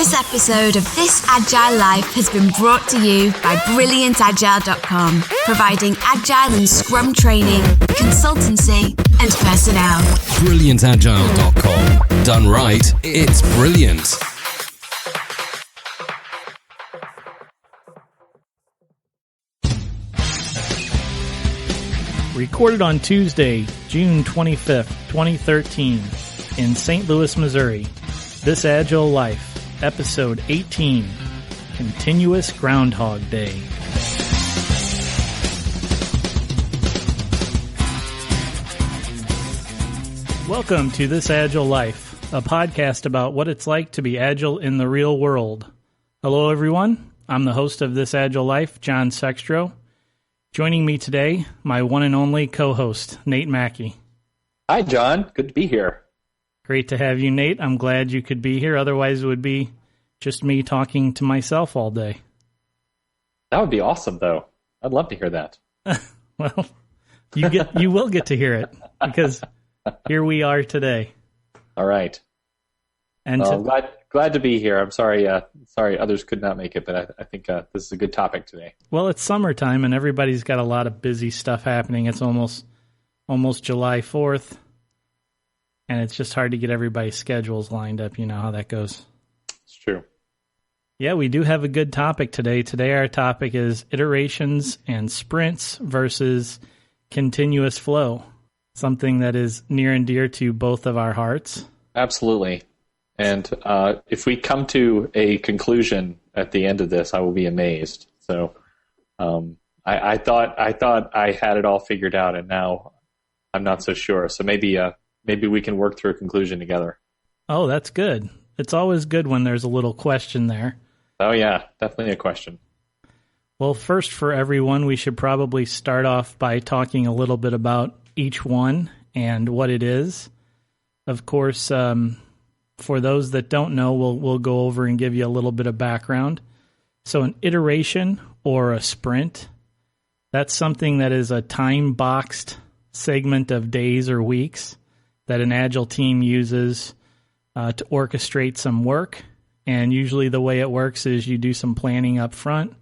This episode of This Agile Life has been brought to you by BrilliantAgile.com, providing Agile and Scrum training, consultancy, and personnel. BrilliantAgile.com. Done right, it's brilliant. Recorded on Tuesday, June 25th, 2013, in St. Louis, Missouri. This Agile Life, Episode 18, Continuous Groundhog Day. Welcome to This Agile Life, a podcast about what it's like to be agile in the real world. Hello, everyone. I'm the host of This Agile Life, John Sextro. Joining me today, my one and only co-host, Nate Mackey. Hi, John. Good to be here. Great to have you, Nate. I'm glad you could be here. Otherwise, it would be just me talking to myself all day. That would be awesome, though. I'd love to hear that. Well, you will get to hear it because here we are today. All right. And glad to be here. I'm sorry others could not make it, but I think this is a good topic today. Well, it's summertime and everybody's got a lot of busy stuff happening. It's almost July 4th, and it's just hard to get everybody's schedules lined up. You know how that goes. It's true. Yeah, we do have a good topic today. Today our topic is iterations and sprints versus continuous flow, something that is near and dear to both of our hearts. Absolutely. And if we come to a conclusion at the end of this, I will be amazed. So I thought I had it all figured out, and now I'm not so sure. So maybe we can work through a conclusion together. Oh, that's good. It's always good when there's a little question there. Oh, yeah, definitely a question. Well, first for everyone, we should probably start off by talking a little bit about each one and what it is. Of course, for those that don't know, we'll go over and give you a little bit of background. So an iteration or a sprint, that's something that is a time-boxed segment of days or weeks that an Agile team uses to orchestrate some work. And usually the way it works is you do some planning up front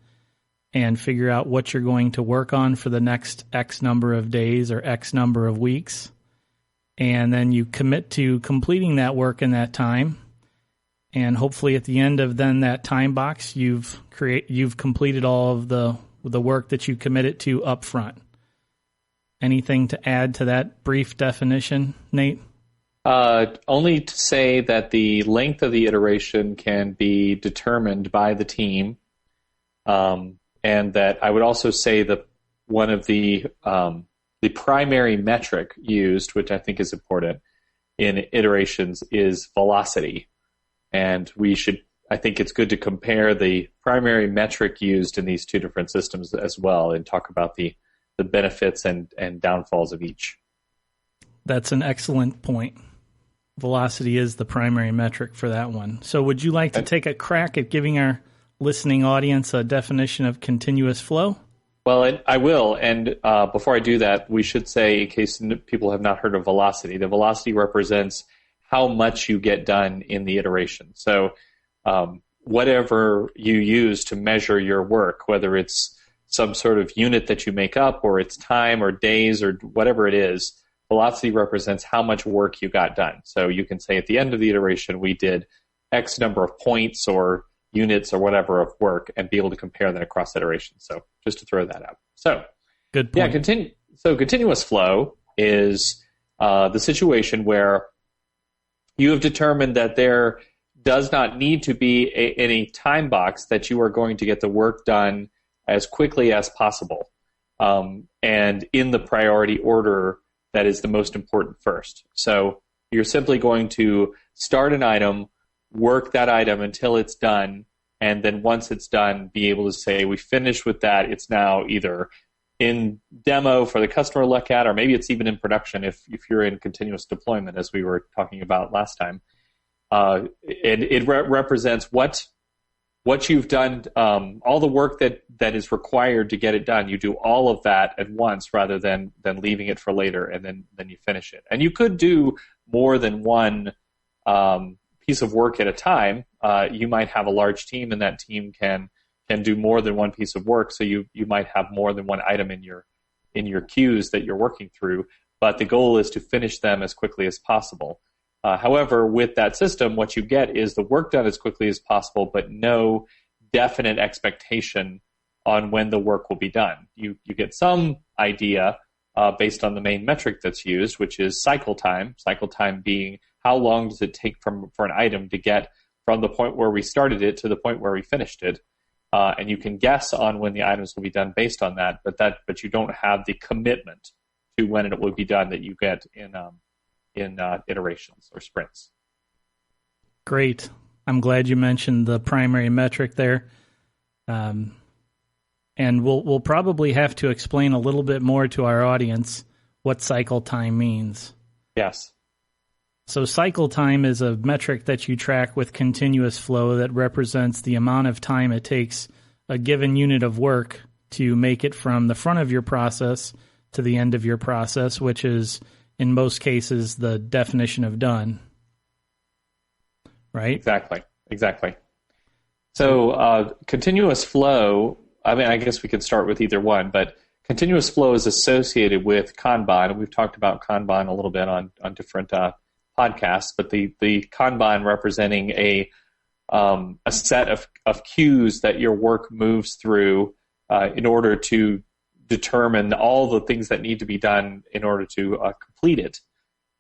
and figure out what you're going to work on for the next X number of days or X number of weeks. And then you commit to completing that work in that time. And hopefully at the end of then that time box, you've completed all of the work that you committed to up front. Anything to add to that brief definition, Nate? Only to say that the length of the iteration can be determined by the team, and that I would also say that one of the primary metric used, which I think is important in iterations, is velocity. And I think it's good to compare the primary metric used in these two different systems as well and talk about the benefits and downfalls of each. That's an excellent point. Velocity is the primary metric for that one. So would you like to take a crack at giving our listening audience a definition of continuous flow? Well, I will. And before I do that, we should say, in case people have not heard of velocity, the velocity represents how much you get done in the iteration. So whatever you use to measure your work, whether it's some sort of unit that you make up or it's time or days or whatever it is, velocity represents how much work you got done. So you can say at the end of the iteration, we did X number of points or units or whatever of work and be able to compare that across iterations. So just to throw that out. So good point. Yeah, continuous flow is the situation where you have determined that there does not need to be any time box, that you are going to get the work done as quickly as possible and in the priority order that is the most important first. So you're simply going to start an item, work that item until it's done, and then once it's done, be able to say, we finished with that. It's now either in demo for the customer to look at, or maybe it's even in production if you're in continuous deployment, as we were talking about last time. And it represents what you've done, all the work that is required to get it done. You do all of that at once rather than leaving it for later, and then you finish it. And you could do more than one piece of work at a time. You might have a large team, and that team can do more than one piece of work. So you might have more than one item in your queues that you're working through. But the goal is to finish them as quickly as possible. However, with that system, what you get is the work done as quickly as possible, but no definite expectation on when the work will be done. You get some idea based on the main metric that's used, which is cycle time. Cycle time being how long does it take for an item to get from the point where we started it to the point where we finished it. And you can guess on when the items will be done based on that, but you don't have the commitment to when it will be done that you get in iterations or sprints. Great. I'm glad you mentioned the primary metric there. And we'll probably have to explain a little bit more to our audience what cycle time means. Yes. So cycle time is a metric that you track with continuous flow that represents the amount of time it takes a given unit of work to make it from the front of your process to the end of your process, which is, in most cases, the definition of done. Right? Exactly. So continuous flow, I mean, I guess we could start with either one, but continuous flow is associated with Kanban, and we've talked about Kanban a little bit on different podcasts, but the Kanban representing a set of queues that your work moves through in order to determine all the things that need to be done in order to complete it.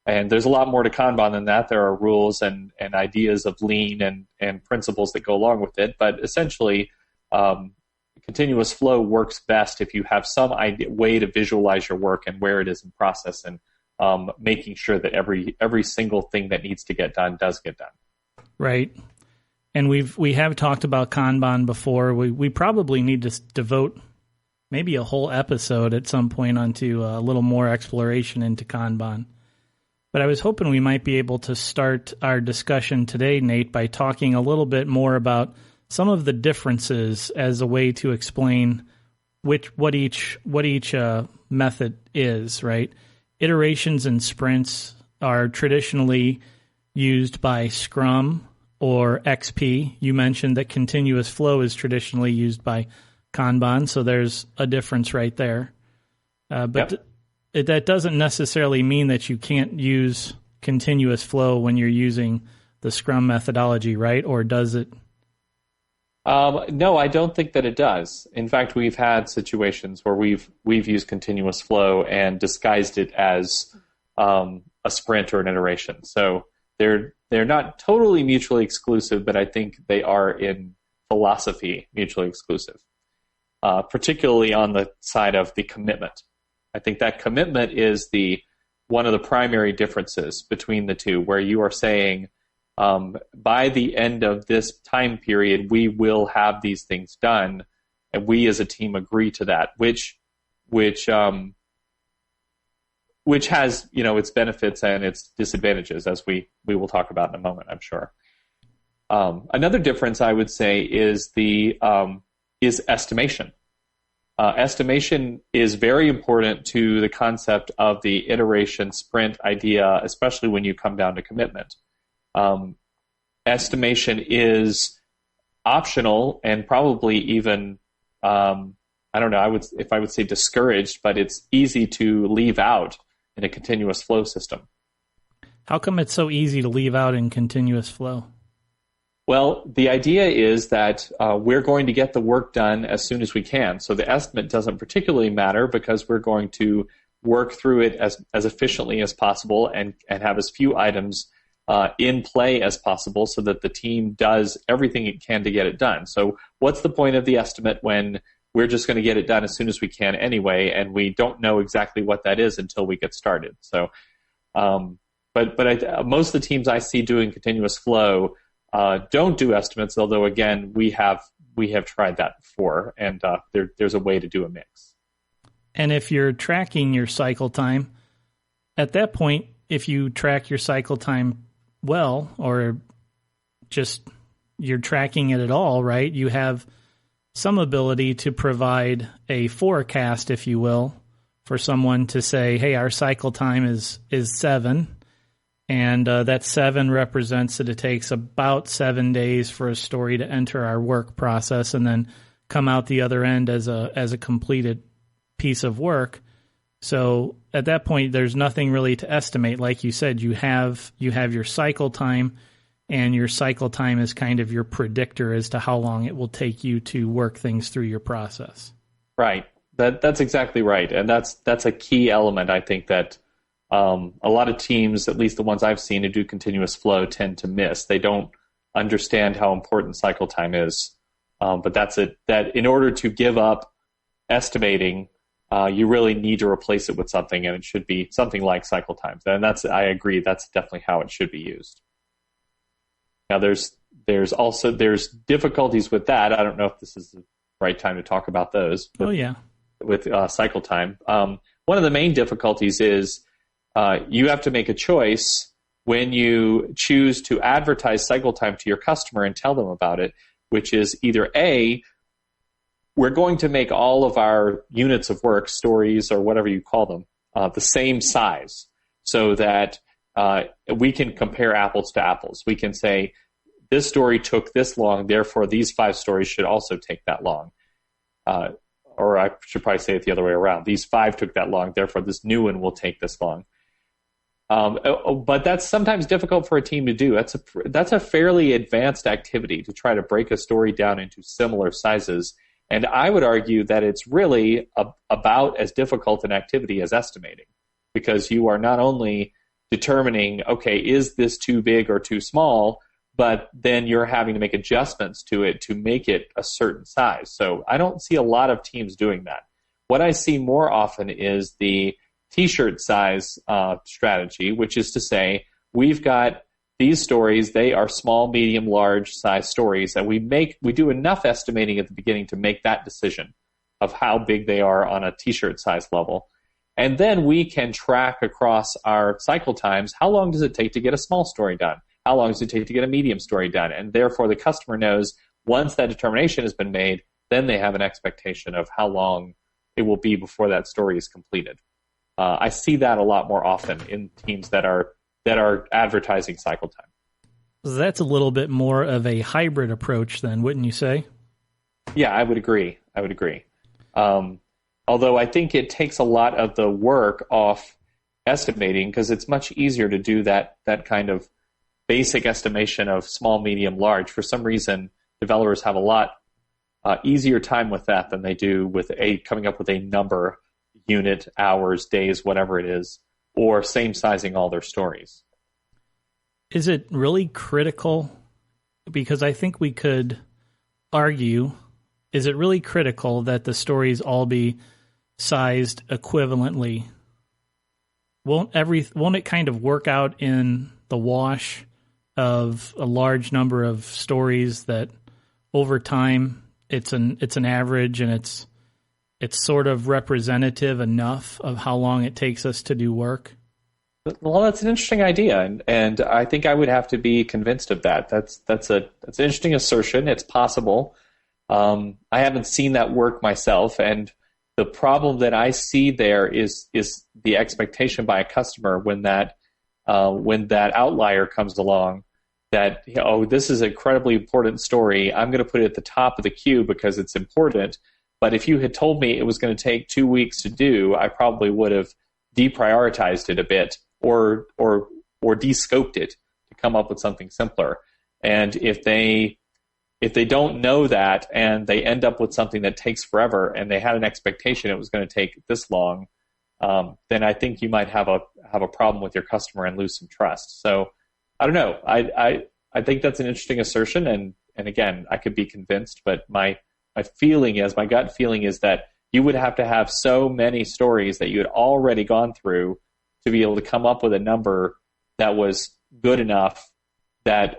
And there's a lot more to Kanban than that. There are rules and ideas of lean and principles that go along with it. But essentially, continuous flow works best if you have some way to visualize your work and where it is in process, and making sure that every single thing that needs to get done does get done. Right. And we have talked about Kanban before. We probably need to devote maybe a whole episode at some point onto a little more exploration into Kanban. But I was hoping we might be able to start our discussion today, Nate, by talking a little bit more about some of the differences as a way to explain what each method is, right? Iterations and sprints are traditionally used by Scrum or XP. You mentioned that continuous flow is traditionally used by Kanban, so there's a difference right there. But that doesn't necessarily mean that you can't use continuous flow when you're using the Scrum methodology, right? Or does it? No, I don't think that it does. In fact, we've had situations where we've used continuous flow and disguised it as a sprint or an iteration. So they're not totally mutually exclusive, but I think they are in philosophy mutually exclusive, particularly on the side of the commitment. I think that commitment is one of the primary differences between the two, where you are saying, by the end of this time period, we will have these things done, and we as a team agree to that, which has, its benefits and its disadvantages, as we will talk about in a moment, I'm sure. Another difference I would say is is estimation. Estimation is very important to the concept of the iteration sprint idea, especially when you come down to commitment. Estimation is optional and probably even, I don't know, I would say discouraged, but it's easy to leave out in a continuous flow system. How come it's so easy to leave out in continuous flow? Well, the idea is that we're going to get the work done as soon as we can. So the estimate doesn't particularly matter because we're going to work through it as efficiently as possible and have as few items in play as possible so that the team does everything it can to get it done. So what's the point of the estimate when we're just going to get it done as soon as we can anyway, and we don't know exactly what that is until we get started? So, but most of the teams I see doing continuous flow don't do estimates, although again we have tried that before, and there's a way to do a mix. And if you're tracking your cycle time, at that point, if you track your cycle time well, or just you're tracking it at all, right, you have some ability to provide a forecast, if you will, for someone to say, hey, our cycle time is 7, And that 7 represents that it takes about 7 days for a story to enter our work process and then come out the other end as a completed piece of work. So at that point, there's nothing really to estimate. Like you said, you have your cycle time, and your cycle time is kind of your predictor as to how long it will take you to work things through your process. Right. That's exactly right. And that's a key element, I think, that a lot of teams, at least the ones I've seen who do continuous flow, tend to miss. They don't understand how important cycle time is. But that's it. That in order to give up estimating, you really need to replace it with something, and it should be something like cycle times. And I agree, that's definitely how it should be used. Now, there's difficulties with that. I don't know if this is the right time to talk about those. But with cycle time, one of the main difficulties is you have to make a choice when you choose to advertise cycle time to your customer and tell them about it, which is either A, we're going to make all of our units of work, stories, or whatever you call them, the same size so that we can compare apples to apples. We can say, this story took this long, therefore these 5 stories should also take that long. Or I should probably say it the other way around. These 5 took that long, therefore this new one will take this long. But that's sometimes difficult for a team to do. That's a fairly advanced activity to try to break a story down into similar sizes. And I would argue that it's really about as difficult an activity as estimating, because you are not only determining, okay, is this too big or too small, but then you're having to make adjustments to it to make it a certain size. So I don't see a lot of teams doing that. What I see more often is the T-shirt size strategy, which is to say, we've got these stories, they are small, medium, large size stories, and we do enough estimating at the beginning to make that decision of how big they are on a T-shirt size level. And then we can track across our cycle times, how long does it take to get a small story done? How long does it take to get a medium story done? And therefore the customer knows once that determination has been made, then they have an expectation of how long it will be before that story is completed. I see that a lot more often in teams that are advertising cycle time. So that's a little bit more of a hybrid approach then, wouldn't you say? Yeah, I would agree. Although I think it takes a lot of the work off estimating, because it's much easier to do that kind of basic estimation of small, medium, large. For some reason, developers have a lot easier time with that than they do with coming up with a number, unit, hours, days, whatever it is, or same sizing all their stories. Is it really critical? Because I think we could argue, is it really critical that the stories all be sized equivalently? Won't it kind of work out in the wash of a large number of stories that over time it's an average, and it's sort of representative enough of how long it takes us to do work? Well, that's an interesting idea, and I think I would have to be convinced of that. That's an interesting assertion. It's possible. I haven't seen that work myself, and the problem that I see there is the expectation by a customer when that outlier comes along, that, this is an incredibly important story. I'm going to put it at the top of the queue because it's important. But if you had told me it was going to take 2 weeks to do, I probably would have deprioritized it a bit or de-scoped it to come up with something simpler. And if they don't know that and they end up with something that takes forever and they had an expectation it was going to take this long, then I think you might have a problem with your customer and lose some trust. So I don't know. I think that's an interesting assertion, and again, I could be convinced, but my gut feeling is that you would have to have so many stories that you had already gone through to be able to come up with a number that was good enough that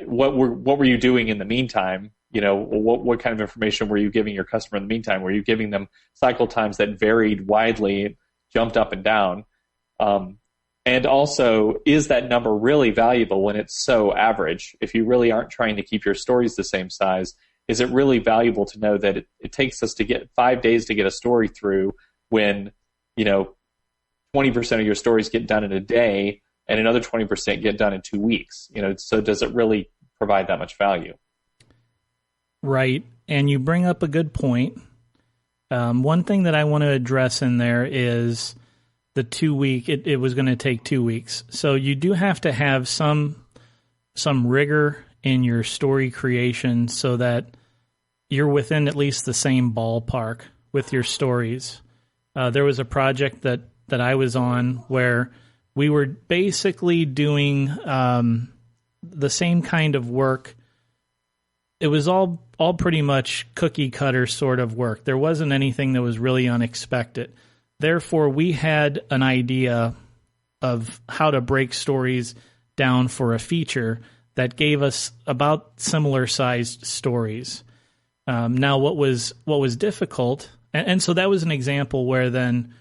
what were you doing in the meantime? What kind of information were you giving your customer in the meantime? Were you giving them cycle times that varied widely, jumped up and down? And also, is that number really valuable when it's so average? If you really aren't trying to keep your stories the same size, is it really valuable to know that it takes us to get 5 days to get a story through when, 20 20% of your stories get done in a day and another 20% get done in 2 weeks. So does it really provide that much value? Right. And you bring up a good point. One thing that I want to address in there is the 2 week, it was going to take 2 weeks. So you do have to have some rigor in your story creation so that you're within at least the same ballpark with your stories. There was a project that I was on where we were basically doing the same kind of work. It was all pretty much cookie cutter sort of work. There wasn't anything that was really unexpected. Therefore, we had an idea of how to break stories down for a feature that gave us about similar sized stories. Now, what was difficult, and so that was an example where then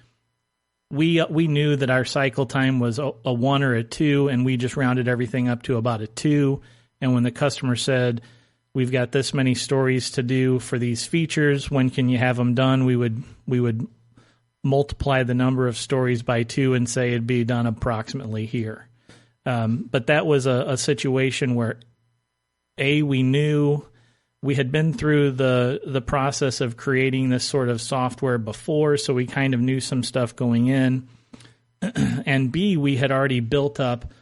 we knew that our cycle time was a 1 or a 2, and we just rounded everything up to about a 2. And when the customer said, "We've got this many stories to do for these features, when can you have them done?" we would multiply the number of stories by 2 and say it'd be done approximately here. But that was a situation where, we knew we had been through the process of creating this sort of software before, so we kind of knew some stuff going in. And B, we had already built up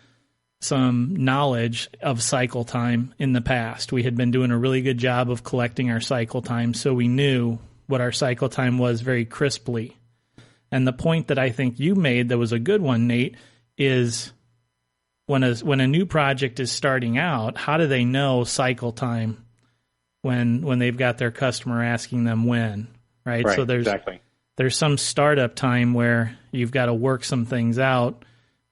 some knowledge of cycle time in the past. We had been doing a really good job of collecting our cycle time, so we knew what our cycle time was very crisply. And the point that I think you made that was a good one, Nate, is when a new project is starting out, how do they know cycle time when they've got their customer asking them when, right? So there's some startup time where you've got to work some things out,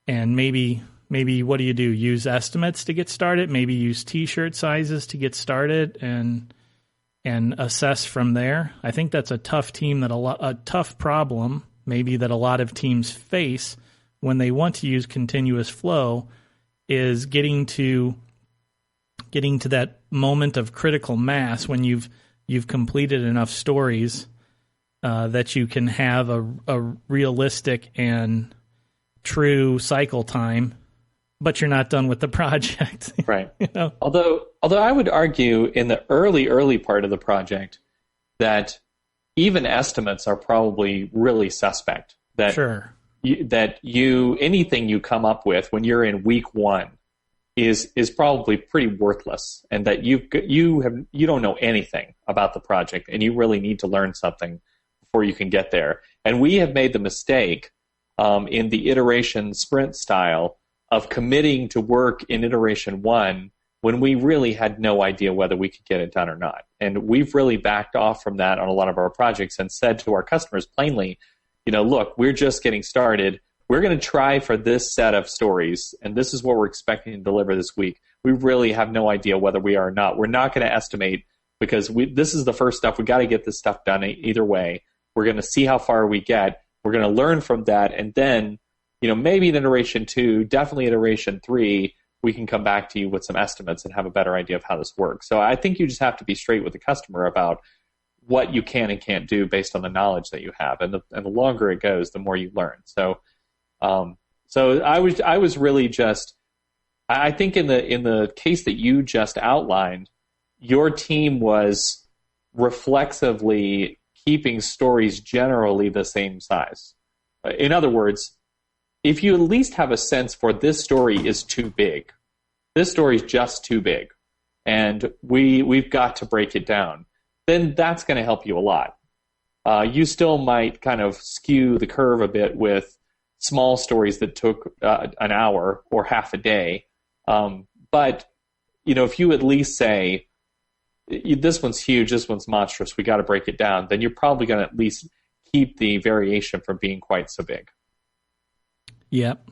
and maybe what do? Use estimates to get started, maybe use T-shirt sizes to get started, and assess from there. I think that's a tough problem maybe that a lot of teams face when they want to use continuous flow, is getting to that moment of critical mass when you've completed enough stories that you can have a realistic and true cycle time, but you're not done with the project. Right. Although I would argue in the early part of the project that even estimates are probably really suspect. That sure. Anything you come up with when you're in week 1 is probably pretty worthless, and that you don't know anything about the project, and you really need to learn something before you can get there. And we have made the mistake in the iteration sprint style of committing to work in iteration 1 when we really had no idea whether we could get it done or not. And we've really backed off from that on a lot of our projects and said to our customers plainly, look, we're just getting started. We're going to try for this set of stories, and this is what we're expecting to deliver this week. We really have no idea whether we are or not. We're not going to estimate because this is the first stuff. We got to get this stuff done either way. We're going to see how far we get. We're going to learn from that, and then, maybe in iteration 2, definitely iteration 3, we can come back to you with some estimates and have a better idea of how this works. So I think you just have to be straight with the customer about what you can and can't do based on the knowledge that you have, and the longer it goes, the more you learn. So I was really just, I think in the case that you just outlined, your team was reflexively keeping stories generally the same size. In other words, if you at least have a sense for this story is too big, this story is just too big, and we've got to break it down, then that's going to help you a lot. You still might kind of skew the curve a bit with small stories that took an hour or half a day. But, if you at least say, this one's huge, this one's monstrous, we got to break it down, then you're probably going to at least keep the variation from being quite so big. Yep.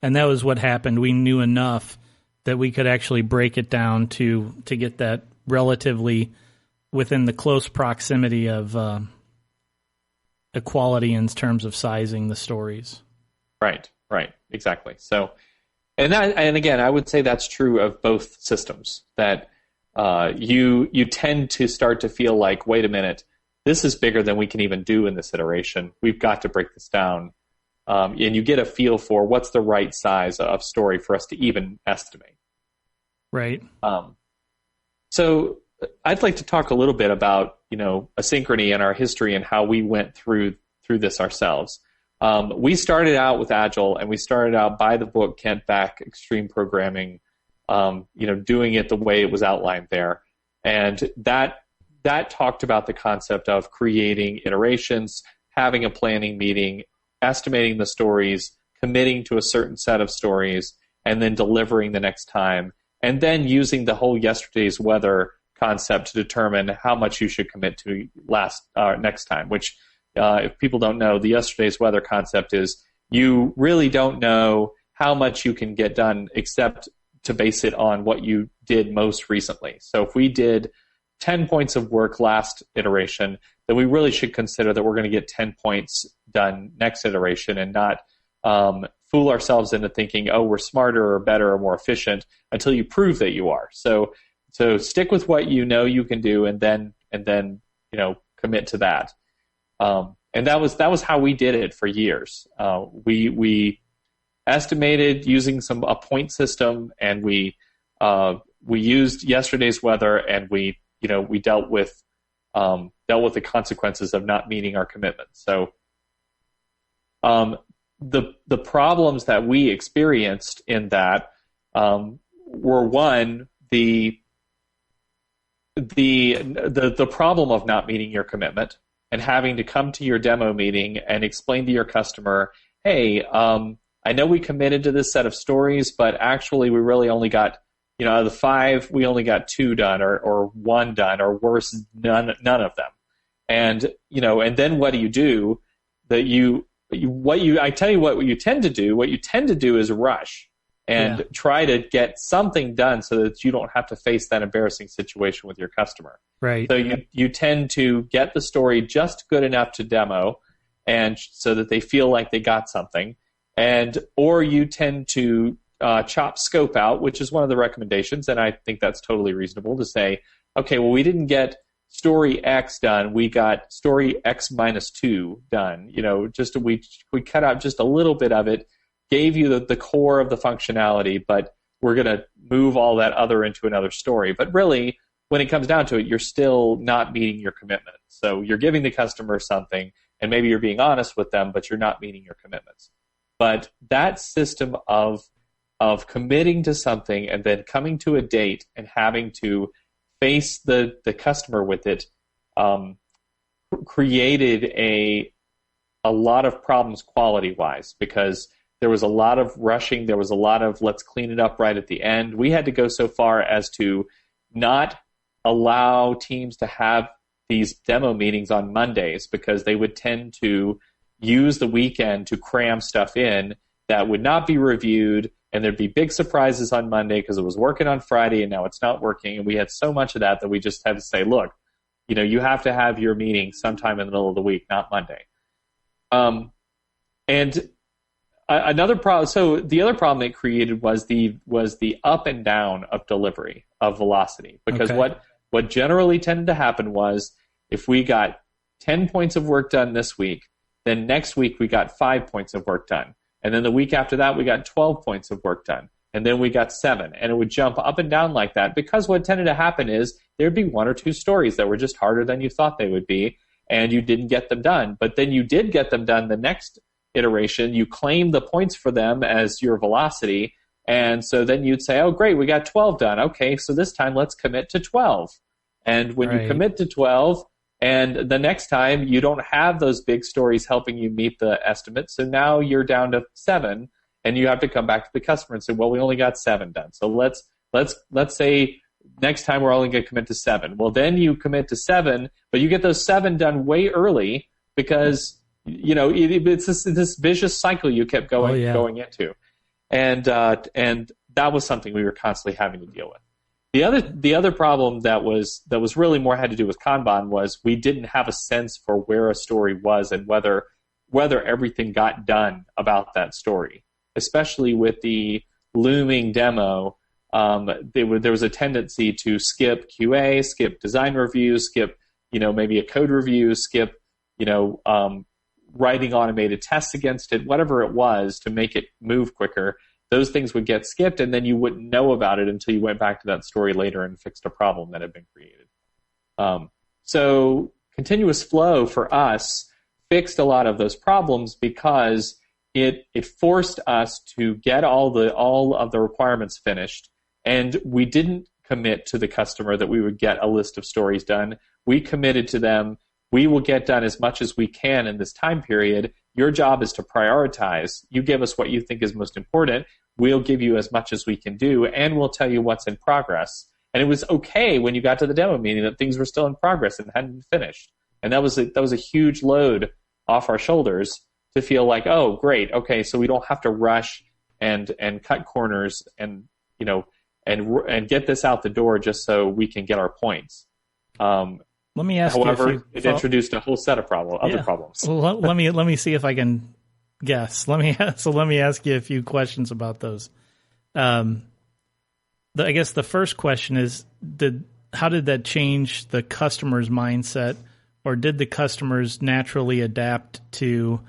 And that was what happened. We knew enough that we could actually break it down to get that relatively within the close proximity of equality in terms of sizing the stories. Right, exactly. So, and again, I would say that's true of both systems, that you tend to start to feel like, wait a minute, this is bigger than we can even do in this iteration. We've got to break this down. and you get a feel for what's the right size of story for us to even estimate. Right. So I'd like to talk a little bit about, asynchrony and our history and how we went through this ourselves. We started out with Agile, and we started out by the book Kent Beck, Extreme Programming, doing it the way it was outlined there. And that talked about the concept of creating iterations, having a planning meeting, estimating the stories, committing to a certain set of stories, and then delivering the next time, and then using the whole yesterday's weather concept to determine how much you should commit to next time, which if people don't know, the yesterday's weather concept is you really don't know how much you can get done except to base it on what you did most recently. So if we did 10 points of work last iteration, then we really should consider that we're going to get 10 points done next iteration, and not fool ourselves into thinking, oh, we're smarter or better or more efficient until you prove that you are. So stick with what you know you can do, and then commit to that. And that was how we did it for years. We estimated using a point system, and we used yesterday's weather, and we dealt with the consequences of not meeting our commitments. So the problems that we experienced in that were, one, the problem of not meeting your commitment and having to come to your demo meeting and explain to your customer, hey, I know we committed to this set of stories, but actually we really only got, out of the 5, we only got 2 done, or 1 done, or worse, none of them. And and then what do you do? I tell you what you tend to do. What you tend to do is rush and try to get something done so that you don't have to face that embarrassing situation with your customer. Right. So you tend to get the story just good enough to demo, and so that they feel like they got something, or you tend to chop scope out, which is one of the recommendations, and I think that's totally reasonable to say, okay, well, we didn't get story X done, we got story X minus 2 done. We cut out just a little bit of it, gave you the core of the functionality, but we're going to move all that other into another story. But really, when it comes down to it, you're still not meeting your commitment. So you're giving the customer something, and maybe you're being honest with them, but you're not meeting your commitments. But that system of committing to something and then coming to a date and having to face the customer with it created a lot of problems quality-wise, because there was a lot of rushing. There was a lot of let's clean it up right at the end. We had to go so far as to not allow teams to have these demo meetings on Mondays, because they would tend to use the weekend to cram stuff in that would not be reviewed, and there'd be big surprises on Monday because it was working on Friday and now it's not working. And we had so much of that we just had to say, look, you have to have your meeting sometime in the middle of the week, not Monday. And another problem. So the other problem it created was the up and down of delivery, of velocity, because what generally tended to happen was if we got 10 points of work done this week, then next week we got 5 points of work done. And then the week after that, we got 12 points of work done. And then we got 7. And it would jump up and down like that, because what tended to happen is there'd be 1 or 2 stories that were just harder than you thought they would be, and you didn't get them done. But then you did get them done the next iteration. You claimed the points for them as your velocity. And so then you'd say, oh, great, we got 12 done. Okay, so this time let's commit to 12. And when you commit to 12, and the next time you don't have those big stories helping you meet the estimate, so now you're down to 7, and you have to come back to the customer and say, well, we only got 7 done. So let's say next time we're only going to commit to 7. Well, then you commit to 7, but you get those 7 done way early, because it's this vicious cycle you kept going into, and that was something we were constantly having to deal with. The other problem that was really more had to do with Kanban was we didn't have a sense for where a story was and whether everything got done about that story, especially with the looming demo. There was a tendency to skip QA, skip design review, skip maybe a code review, skip writing automated tests against it, whatever it was to make it move quicker, those things would get skipped, and then you wouldn't know about it until you went back to that story later and fixed a problem that had been created. So continuous flow for us fixed a lot of those problems because it forced us to get all of the requirements finished, and we didn't commit to the customer that we would get a list of stories done. We committed to them, we will get done as much as we can in this time period. Your job is to prioritize. You give us what you think is most important. We'll give you as much as we can do, and we'll tell you what's in progress. And it was okay when you got to the demo meeting that things were still in progress and hadn't finished. And that was a huge load off our shoulders to feel like, oh, great, okay, so we don't have to rush and cut corners and and get this out the door just so we can get our points. Let me ask however, it introduced a whole set of other problems. Well, let me see if I can guess. Let me ask you a few questions about those. I guess the first question is, how did that change the customer's mindset, or did the customers naturally adapt to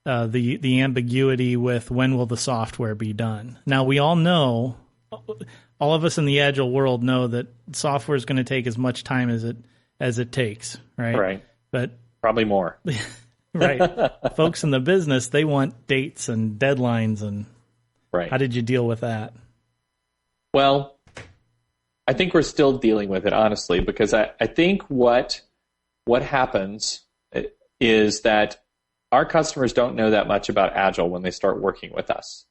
the ambiguity with when will the software be done? Now, we all know, all of us in the Agile world know that software is going to take as much time as it takes, right? Right. But probably more. Right. Folks in the business, they want dates and deadlines. And right. How did you deal with that? Well, I think we're still dealing with it, honestly, because I think what happens is that our customers don't know that much about Agile when they start working with us.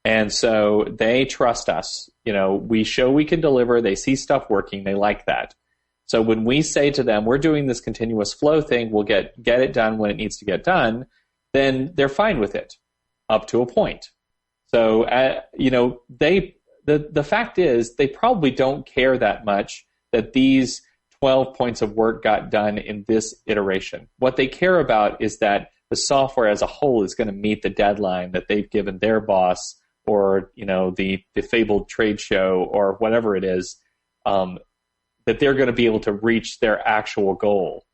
And so they trust us. We show we can deliver. They see stuff working. They like that. So when we say to them, we're doing this continuous flow thing, we'll get it done when it needs to get done, then they're fine with it up to a point. So, the fact is they probably don't care that much that these 12 points of work got done in this iteration. What they care about is that the software as a whole is going to meet the deadline that they've given their boss, or the fabled trade show, or whatever it is, that they're going to be able to reach their actual goal.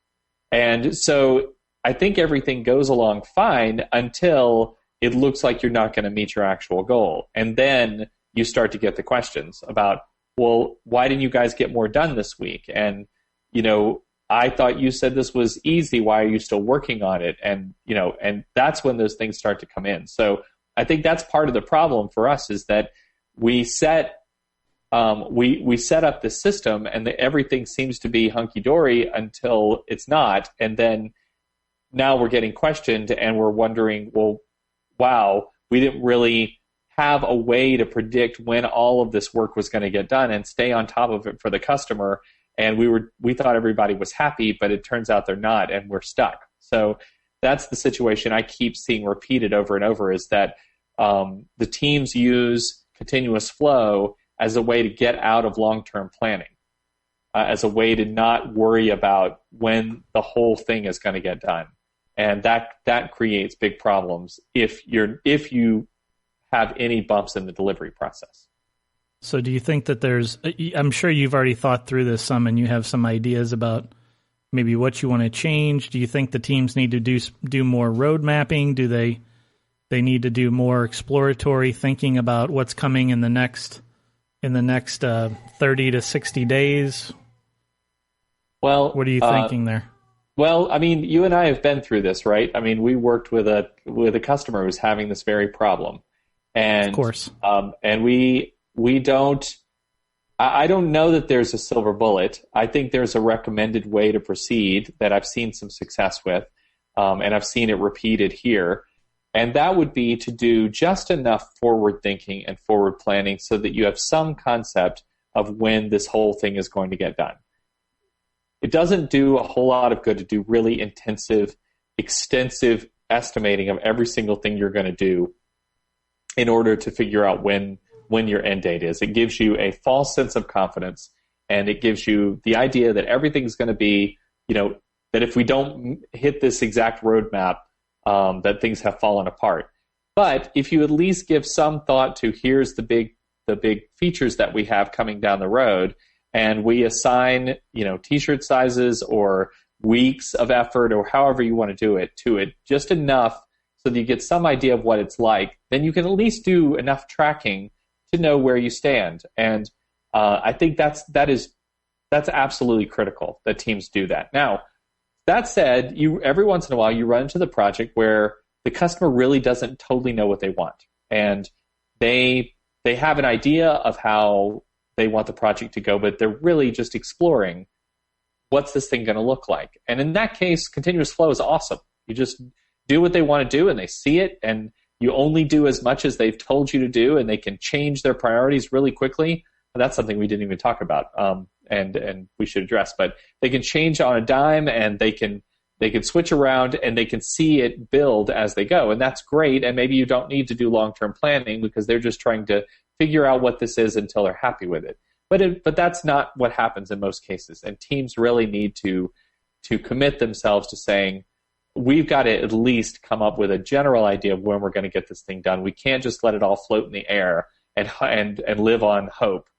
And so I think everything goes along fine until it looks like you're not going to meet your actual goal. And then you start to get the questions about, well, why didn't you guys get more done this week? And, I thought you said this was easy. Why are you still working on it? And, and that's when those things start to come in. So I think that's part of the problem for us, is that we set up the system and everything seems to be hunky-dory until it's not. And then now we're getting questioned and we're wondering, well, wow, we didn't really have a way to predict when all of this work was going to get done and stay on top of it for the customer. And we thought everybody was happy, but it turns out they're not, and we're stuck. So that's the situation I keep seeing repeated over and over, is that the teams use continuous flow as a way to get out of long-term planning, as a way to not worry about when the whole thing is going to get done. And that creates big problems if you have any bumps in the delivery process. So do you think that I'm sure you've already thought through this some and you have some ideas about maybe what you want to change. Do you think the teams need to do more road mapping? Do they need to do more exploratory thinking about what's coming in the next 30 to 60 days? Well, what are you thinking there? Well, I mean, you and I have been through this, right? I mean, we worked with a customer who's having this very problem, and of course, and we don't. I don't know that there's a silver bullet. I think there's a recommended way to proceed that I've seen some success with, and I've seen it repeated here. And that would be to do just enough forward thinking and forward planning so that you have some concept of when this whole thing is going to get done. It doesn't do a whole lot of good to do really intensive, extensive estimating of every single thing you're going to do in order to figure out when your end date is. It gives you a false sense of confidence, and it gives you the idea that everything's going to be, that if we don't hit this exact roadmap, that things have fallen apart. But if you at least give some thought to, here's the big features that we have coming down the road, and we assign, t-shirt sizes, or weeks of effort or however you want to do it to it, just enough so that you get some idea of what it's like, then you can at least do enough tracking to know where you stand. And I think that's absolutely critical that teams do that. Now, that said, every once in a while you run into the project where the customer really doesn't totally know what they want, and they have an idea of how they want the project to go, but they're really just exploring what's this thing going to look like. And in that case, continuous flow is awesome. You just do what they want to do, and they see it, and you only do as much as they've told you to do, and they can change their priorities really quickly. And that's something we didn't even talk about, and we should address. But they can change on a dime, and they can switch around, and they can see it build as they go, and that's great. And maybe you don't need to do long-term planning because they're just trying to figure out what this is until they're happy with it. But that's not what happens in most cases, and teams really need to commit themselves to saying, we've got to at least come up with a general idea of when we're going to get this thing done. We can't just let it all float in the air and live on hope.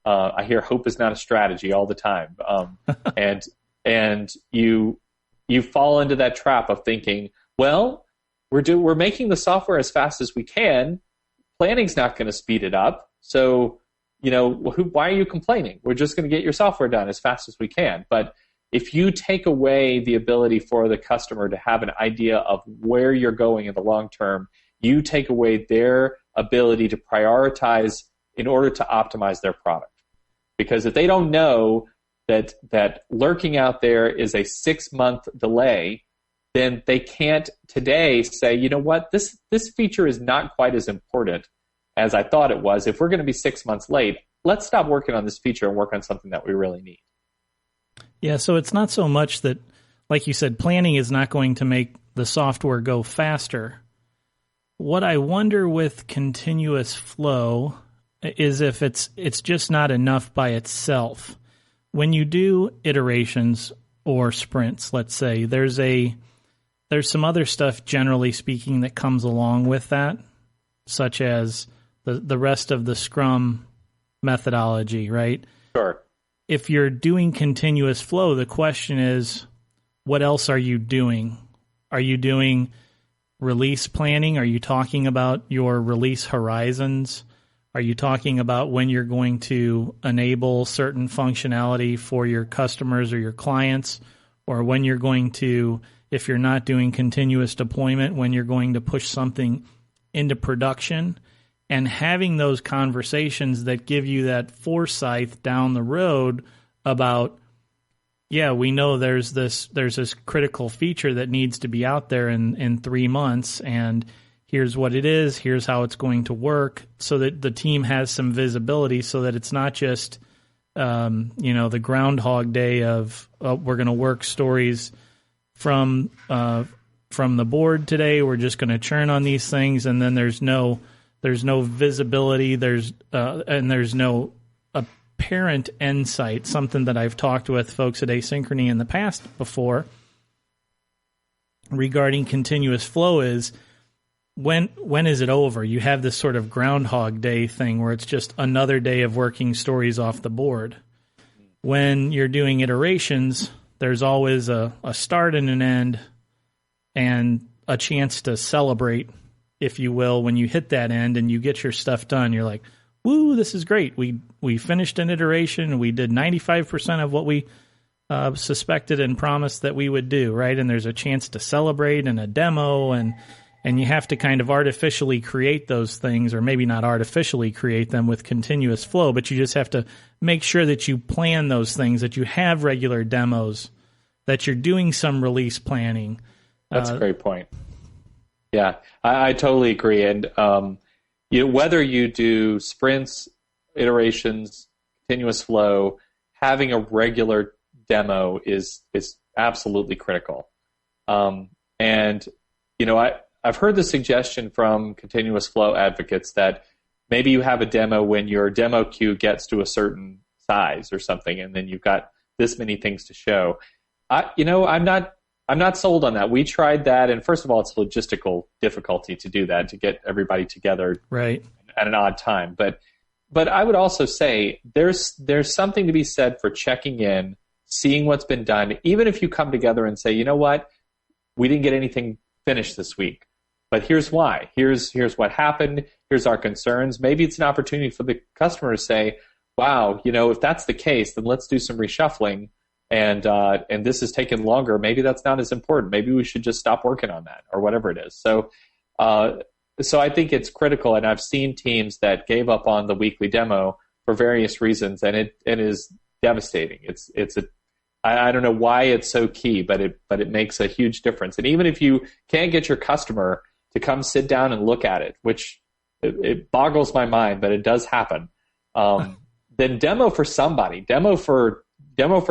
I hear hope is not a strategy all the time, and you fall into that trap of thinking, well, we're making the software as fast as we can. Planning's not going to speed it up, so why are you complaining? We're just going to get your software done as fast as we can. But if you take away the ability for the customer to have an idea of where you're going in the long term, you take away their ability to prioritize in order to optimize their product. Because if they don't know that lurking out there is a 6-month delay, then they can't today say, you know what, this feature is not quite as important as I thought it was. If we're going to be 6 months late, let's stop working on this feature and work on something that we really need. Yeah, so it's not so much that, like you said, planning is not going to make the software go faster. What I wonder with continuous flow is if it's just not enough by itself. When you do iterations or sprints, let's say, there's some other stuff, generally speaking, that comes along with that, such as the rest of the Scrum methodology, right? Sure. If you're doing continuous flow, the question is, what else are you doing? Are you doing release planning? Are you talking about your release horizons? Are you talking about when you're going to enable certain functionality for your customers or your clients? Or when you're going to, if you're not doing continuous deployment, when you're going to push something into production? And having those conversations that give you that foresight down the road about, yeah, we know there's this critical feature that needs to be out there in 3 months, and here's what it is, here's how it's going to work, so that the team has some visibility, so that it's not just the Groundhog Day of we're going to work stories from the board today, we're just going to churn on these things, and then there's no visibility, there's no apparent insight. Something that I've talked with folks at Asynchrony in the past before regarding continuous flow is, when is it over? You have this sort of Groundhog Day thing where it's just another day of working stories off the board. When you're doing iterations, there's always a start and an end and a chance to celebrate, if you will, when you hit that end and you get your stuff done. You're like, woo, this is great. We finished an iteration. We did 95% of what we suspected and promised that we would do, right? And there's a chance to celebrate and a demo, and you have to kind of artificially create those things, or maybe not artificially create them with continuous flow, but you just have to make sure that you plan those things, that you have regular demos, that you're doing some release planning. That's a great point. Yeah, I totally agree. And whether you do sprints, iterations, continuous flow, having a regular demo is absolutely critical. I've heard the suggestion from continuous flow advocates that maybe you have a demo when your demo queue gets to a certain size or something, and then you've got this many things to show. I'm not sold on that. We tried that, and first of all, it's logistical difficulty to do that, to get everybody together right at an odd time. But I would also say there's something to be said for checking in seeing what's been done, even if you come together and say, you know what, we didn't get anything finished this week, but here's why. Here's what happened. Here's our concerns. Maybe it's an opportunity for the customer to say, wow, if that's the case, then let's do some reshuffling. And this is taking longer. Maybe that's not as important. Maybe we should just stop working on that or whatever it is. So I think it's critical. And I've seen teams that gave up on the weekly demo for various reasons, and it is devastating. I don't know why it's so key, but it makes a huge difference. And even if you can't get your customer to come sit down and look at it, which it boggles my mind, but it does happen, then demo for somebody, demo for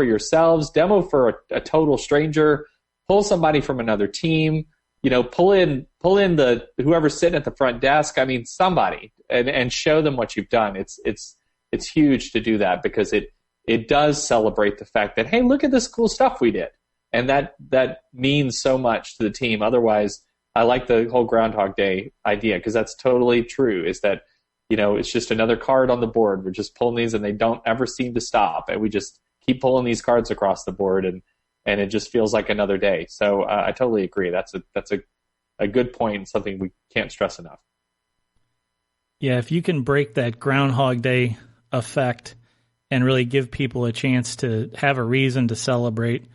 yourselves, demo for a total stranger, pull somebody from another team, pull in the whoever's sitting at the front desk. I mean, somebody, and show them what you've done. It's huge to do that, because it does celebrate the fact that, hey, look at this cool stuff we did. And that means so much to the team. Otherwise, I like the whole Groundhog Day idea, because that's totally true, is that, it's just another card on the board. We're just pulling these and they don't ever seem to stop. And we just keep pulling these cards across the board, and it just feels like another day. So I totally agree. That's a good point, and something we can't stress enough. Yeah, if you can break that Groundhog Day effect and really give people a chance to have a reason to celebrate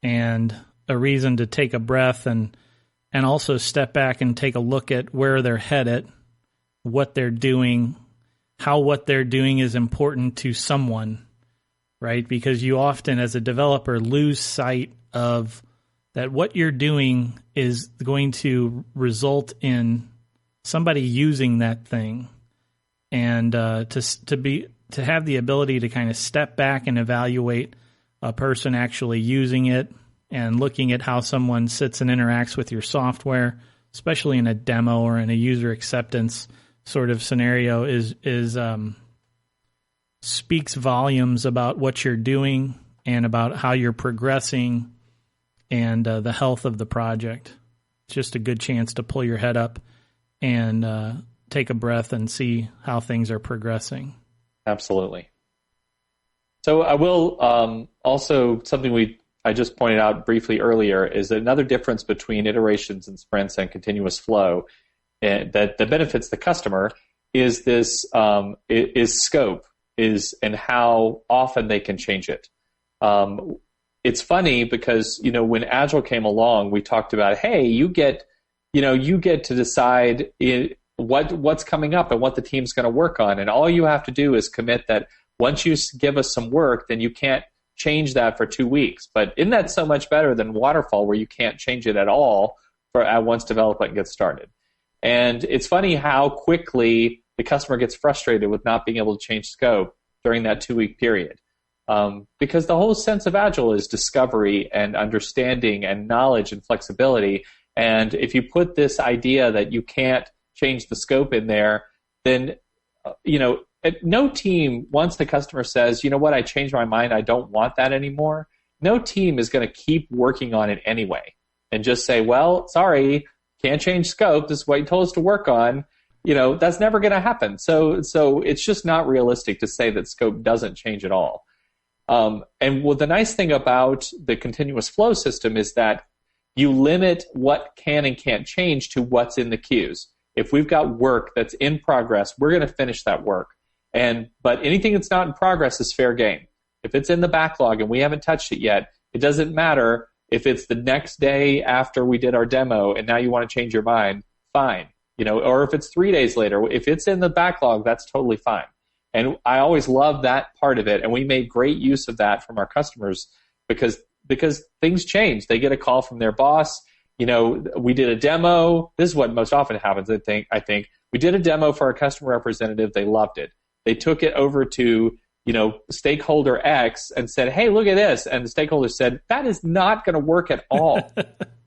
and a reason to take a breath and also step back and take a look at where they're headed, what they're doing, how what they're doing is important to someone, right? Because you often, as a developer, lose sight of that what you're doing is going to result in somebody using that thing. And to have the ability to kind of step back and evaluate a person actually using it and looking at how someone sits and interacts with your software, especially in a demo or in a user acceptance sort of scenario, is speaks volumes about what you're doing and about how you're progressing and the health of the project. It's just a good chance to pull your head up and take a breath and see how things are progressing. Absolutely. So I will also, something I just pointed out briefly earlier, is another difference between iterations and sprints and continuous flow that benefits the customer is this is scope, and how often they can change it. It's funny because when Agile came along, we talked about, hey, you get to decide what's coming up and what the team's going to work on, and all you have to do is commit that once you give us some work, then you can't change that for 2 weeks. But isn't that so much better than waterfall, where you can't change it at all once development gets started? And it's funny how quickly the customer gets frustrated with not being able to change scope during that 2-week period. Because the whole sense of Agile is discovery and understanding and knowledge and flexibility. And if you put this idea that you can't change the scope in there, then, no team, once the customer says, you know what, I changed my mind, I don't want that anymore, no team is going to keep working on it anyway and just say, well, sorry, can't change scope, this is what you told us to work on. That's never going to happen. So it's just not realistic to say that scope doesn't change at all. The nice thing about the continuous flow system is that you limit what can and can't change to what's in the queues. If we've got work that's in progress, we're going to finish that work. But anything that's not in progress is fair game. If it's in the backlog and we haven't touched it yet, it doesn't matter if it's the next day after we did our demo and now you want to change your mind, fine. Or if it's 3 days later, if it's in the backlog, that's totally fine. And I always love that part of it. And we made great use of that from our customers because things change. They get a call from their boss. We did a demo. This is what most often happens, I think. We did a demo for our customer representative. They loved it. They took it over to, stakeholder X and said, hey, look at this. And the stakeholder said, that is not going to work at all.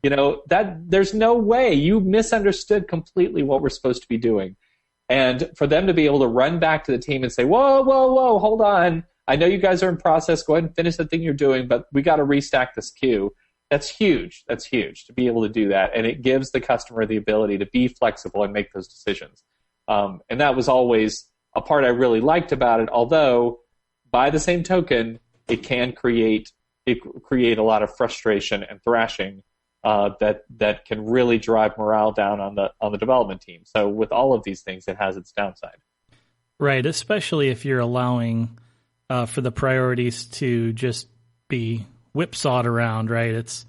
There's no way. You misunderstood completely what we're supposed to be doing. And for them to be able to run back to the team and say, whoa, hold on. I know you guys are in process. Go ahead and finish the thing you're doing, but we got to restack this queue. That's huge. That's huge to be able to do that. And it gives the customer the ability to be flexible and make those decisions. And that was always a part I really liked about it, although by the same token, it can create create a lot of frustration and thrashing that can really drive morale down on the development team. So with all of these things, it has its downside. Right, especially if you're allowing for the priorities to just be whipsawed around, right?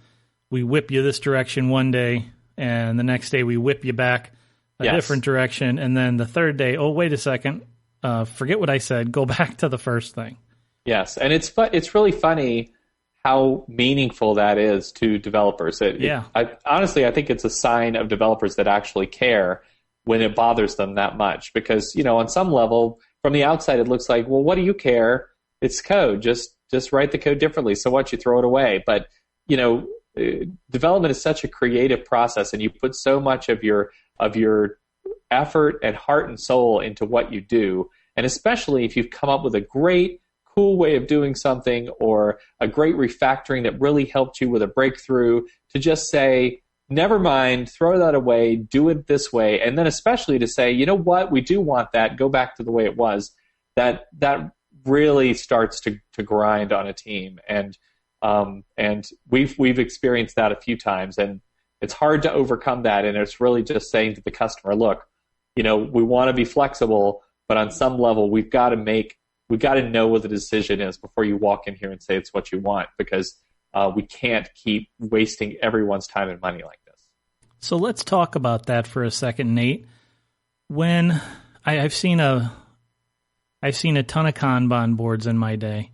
We whip you this direction one day, and the next day we whip you back a different direction, and then the third day, oh, wait a second, forget what I said, go back to the first thing. Yes, and it's really funny how meaningful that is to developers. Honestly, I think it's a sign of developers that actually care when it bothers them that much, because, on some level, from the outside, it looks like, well, what do you care? It's code. Just write the code differently. So what? You throw it away. But, development is such a creative process, and you put so much of your effort and heart and soul into what you do. And especially if you've come up with a great, cool way of doing something, or a great refactoring that really helped you with a breakthrough, to just say, never mind, throw that away, do it this way. And then especially to say, you know what, we do want that, go back to the way it was, that really starts to grind on a team. And we've experienced that a few times, and it's hard to overcome that. And it's really just saying to the customer, look, we want to be flexible, but on some level we've got to know what the decision is before you walk in here and say it's what you want, because we can't keep wasting everyone's time and money like this. So let's talk about that for a second, Nate. When I've seen a ton of Kanban boards in my day,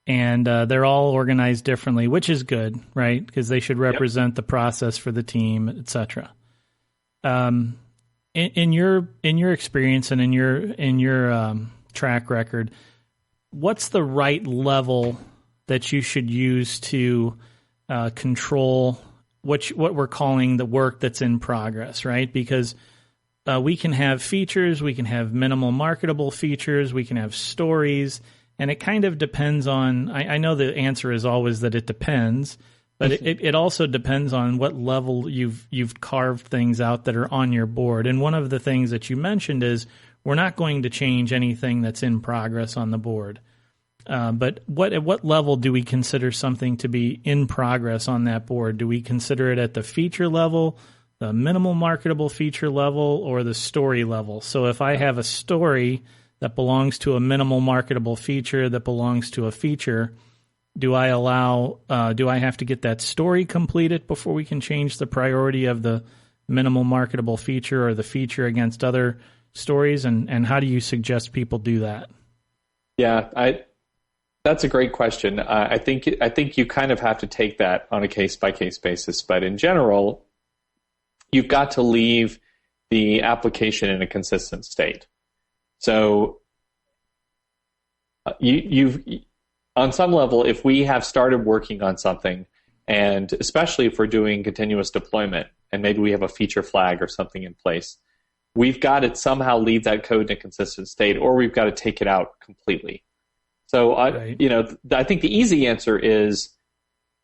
and they're all organized differently, which is good, right? Because they should represent the process for the team, etc. In your experience and in your track record, what's the right level that you should use to control what we're calling the work that's in progress, right? Because we can have features, we can have minimal marketable features, we can have stories, and it kind of depends on, I know the answer is always that it depends, but it also depends on what level you've carved things out that are on your board. And one of the things that you mentioned is we're not going to change anything that's in progress on the board. But at what level do we consider something to be in progress on that board? Do we consider it at the feature level, the minimal marketable feature level, or the story level? So if I have a story that belongs to a minimal marketable feature that belongs to a feature, do I have to get that story completed before we can change the priority of the minimal marketable feature or the feature against other stories? And how do you suggest people do that? Yeah, that's a great question. I think you kind of have to take that on a case-by-case basis. But in general, you've got to leave the application in a consistent state. So you've on some level, if we have started working on something, and especially if we're doing continuous deployment, and maybe we have a feature flag or something in place, we've got to somehow leave that code in a consistent state, or we've got to take it out completely. So, I think the easy answer is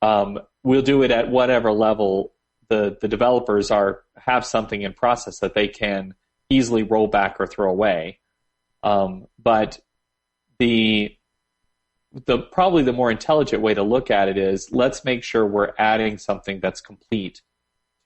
we'll do it at whatever level the developers have something in process that they can easily roll back or throw away. But probably the more intelligent way to look at it is, let's make sure we're adding something that's complete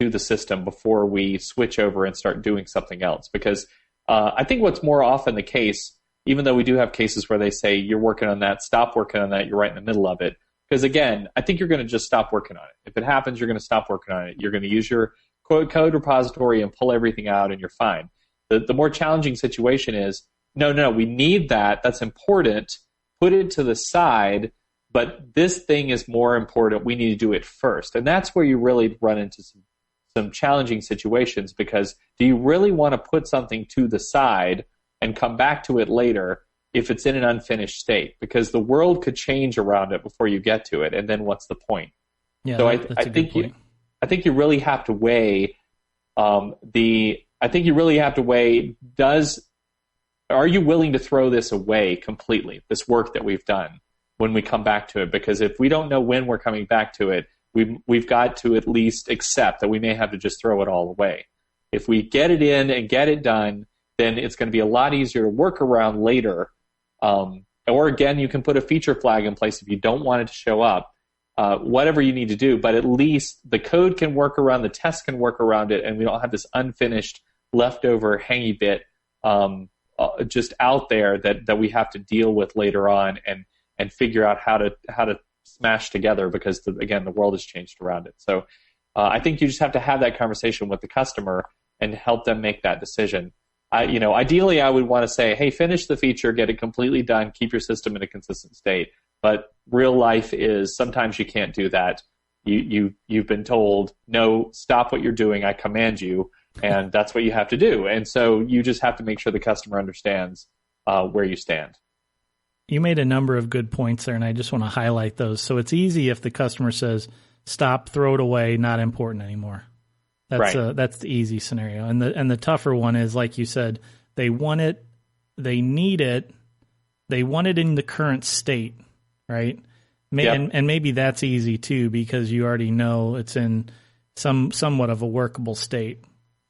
to the system before we switch over and start doing something else. Because I think what's more often the case, even though we do have cases where they say, you're working on that, stop working on that, you're right in the middle of it. Because again, I think you're going to just stop working on it. If it happens, you're going to stop working on it. You're going to use your code repository and pull everything out, and you're fine. The more challenging situation is, no, we need that. That's important. Put it to the side, but this thing is more important. We need to do it first. And that's where you really run into some challenging situations, because do you really want to put something to the side and come back to it later if it's in an unfinished state? Because the world could change around it before you get to it, and then what's the point? Yeah, so that's a good point. I think you really have to weigh are you willing to throw this away completely, this work that we've done, when we come back to it? Because if we don't know when we're coming back to it, we've got to at least accept that we may have to just throw it all away. If we get it in and get it done, then it's going to be a lot easier to work around later. Or again, you can put a feature flag in place if you don't want it to show up. whatever you need to do, but at least the code can work around, the test can work around it, and we don't have this unfinished leftover hangy bit just out there that we have to deal with later on and figure out how to smash together, because again, the world has changed around it. So I think you just have to have that conversation with the customer and help them make that decision. Ideally, I would want to say, hey, finish the feature, get it completely done, keep your system in a consistent state. But real life is sometimes you can't do that. You've been told, no, stop what you're doing, I command you, and that's what you have to do. And so you just have to make sure the customer understands where you stand. You made a number of good points there, and I just want to highlight those. So it's easy if the customer says, stop, throw it away, not important anymore. That's right. That's the easy scenario. And the tougher one is, like you said, they want it, they need it, they want it in the current state, right? Yep. And maybe that's easy too, because you already know it's in somewhat of a workable state.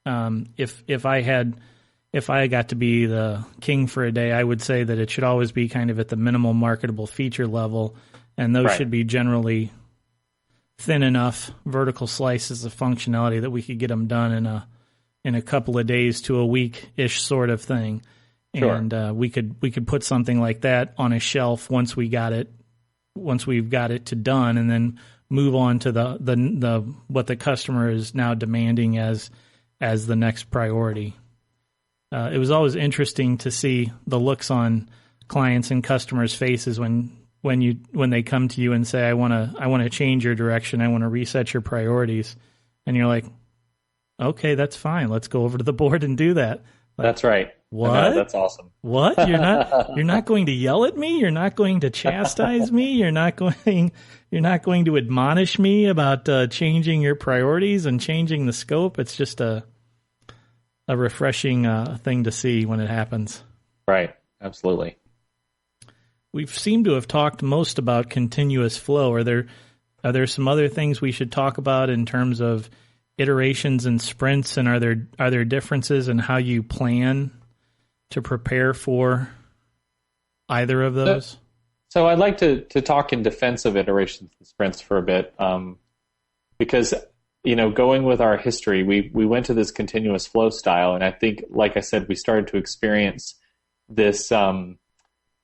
If I got to be the king for a day, I would say that it should always be kind of at the minimal marketable feature level, and those should be generally thin enough vertical slices of functionality that we could get them done in a couple of days to a week-ish sort of thing. Sure. And we could put something like that on a shelf once we've got it to done, and then move on to the what the customer is now demanding as the next priority. It was always interesting to see the looks on clients' and customers' faces when they come to you and say, I want to change your direction, I want to reset your priorities, and you're like, okay, that's fine, let's go over to the board and do that. Like, that's right. What? That's awesome. What? You're not going to yell at me? You're not going to chastise me? You're not going to admonish me about changing your priorities and changing the scope? It's just a refreshing thing to see when it happens. Right. Absolutely. We seem to have talked most about continuous flow. Are there some other things we should talk about in terms of iterations and sprints, and are there differences in how you plan to prepare for either of those? So I'd like to talk in defense of iterations and sprints for a bit, because going with our history, we went to this continuous flow style, and I think, like I said, we started to experience this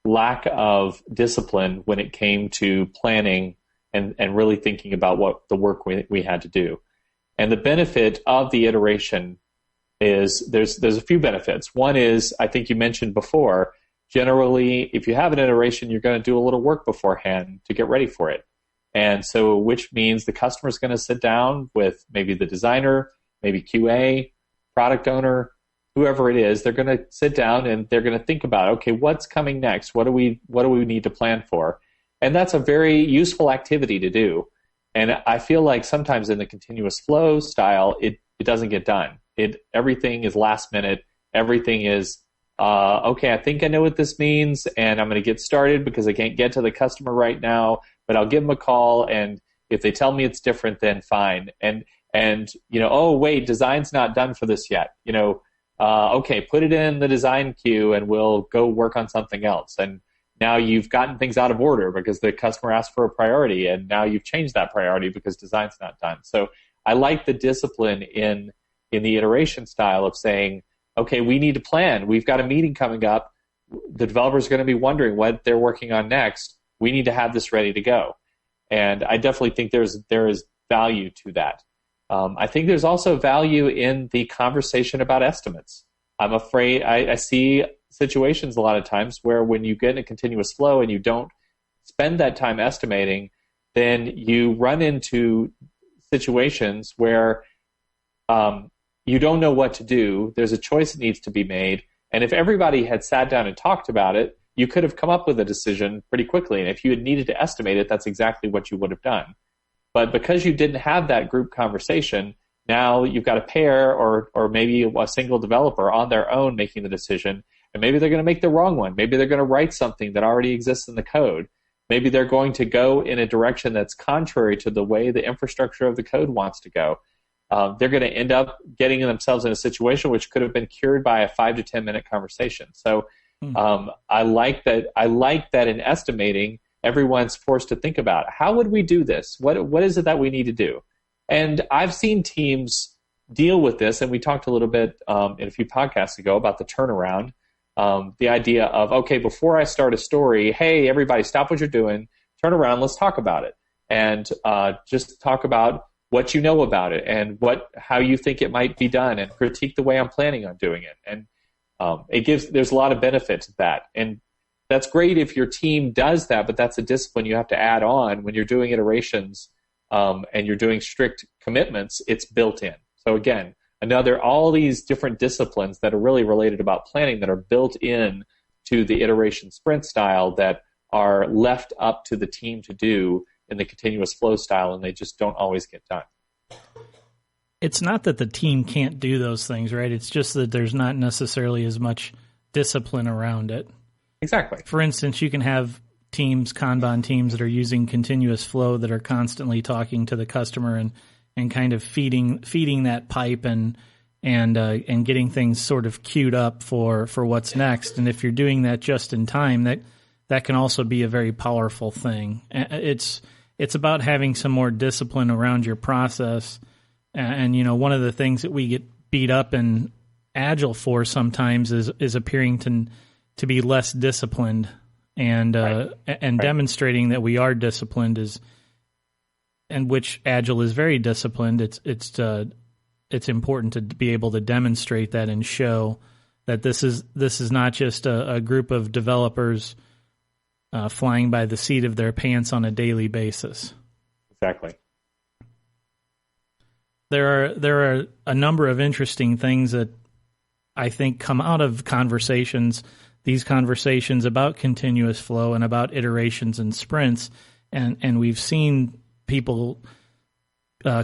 lack of discipline when it came to planning and really thinking about what the work we had to do. And the benefit of the iteration is there's a few benefits. One is, I think you mentioned before, generally, if you have an iteration, you're going to do a little work beforehand to get ready for it. And so, which means the customer is going to sit down with maybe the designer, maybe QA, product owner, whoever it is. They're going to sit down and they're going to think about, okay, what's coming next? What do we need to plan for? And that's a very useful activity to do. And I feel like sometimes in the continuous flow style, it doesn't get done. Everything is last minute. Everything is, okay, I think I know what this means, and I'm going to get started because I can't get to the customer right now, but I'll give them a call, and if they tell me it's different, then fine. And oh, wait, design's not done for this yet. Okay, put it in the design queue, and we'll go work on something else. And now you've gotten things out of order because the customer asked for a priority, and now you've changed that priority because design's not done. So I like the discipline in the iteration style of saying, okay, we need to plan. We've got a meeting coming up. The developer's going to be wondering what they're working on next. We need to have this ready to go. And I definitely think there is value to that. I think there's also value in the conversation about estimates. I'm afraid I see situations a lot of times where when you get in a continuous flow and you don't spend that time estimating, then you run into situations where you don't know what to do. There's a choice that needs to be made. And if everybody had sat down and talked about it, you could have come up with a decision pretty quickly. And if you had needed to estimate it, that's exactly what you would have done. But because you didn't have that group conversation, now you've got a pair or maybe a single developer on their own making the decision. And maybe they're going to make the wrong one. Maybe they're going to write something that already exists in the code. Maybe they're going to go in a direction that's contrary to the way the infrastructure of the code wants to go. They're going to end up getting themselves in a situation which could have been cured by a 5 to 10 minute conversation. So I like that in estimating, everyone's forced to think about, how would we do this? What is it that we need to do? And I've seen teams deal with this, and we talked a little bit in a few podcasts ago about the turnaround, the idea of, okay, before I start a story, hey, everybody stop what you're doing, turn around, let's talk about it. And just talk about what you know about it and how you think it might be done, and critique the way I'm planning on doing it. And there's a lot of benefit to that. And that's great if your team does that, but that's a discipline you have to add on when you're doing iterations and you're doing strict commitments. It's built in. So again, all these different disciplines that are really related about planning that are built in to the iteration sprint style that are left up to the team to do in the continuous flow style, and they just don't always get done. It's not that the team can't do those things, right? It's just that there's not necessarily as much discipline around it. Exactly. For instance, you can have Kanban teams that are using continuous flow that are constantly talking to the customer and kind of feeding that pipe and getting things sort of queued up for what's next. And if you're doing that just in time, that can also be a very powerful thing. It's about having some more discipline around your process. And one of the things that we get beat up in Agile for sometimes is appearing to be less disciplined, and demonstrating that we are disciplined and which Agile is very disciplined. It's important to be able to demonstrate that and show that this is not just a group of developers flying by the seat of their pants on a daily basis. Exactly. There are a number of interesting things that I think come out of these conversations about continuous flow and about iterations and sprints, and we've seen people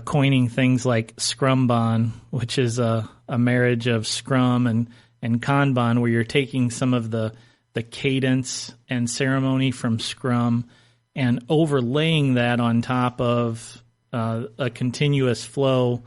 coining things like Scrumban, which is a marriage of Scrum and Kanban, where you're taking some of the cadence and ceremony from Scrum and overlaying that on top of a continuous flow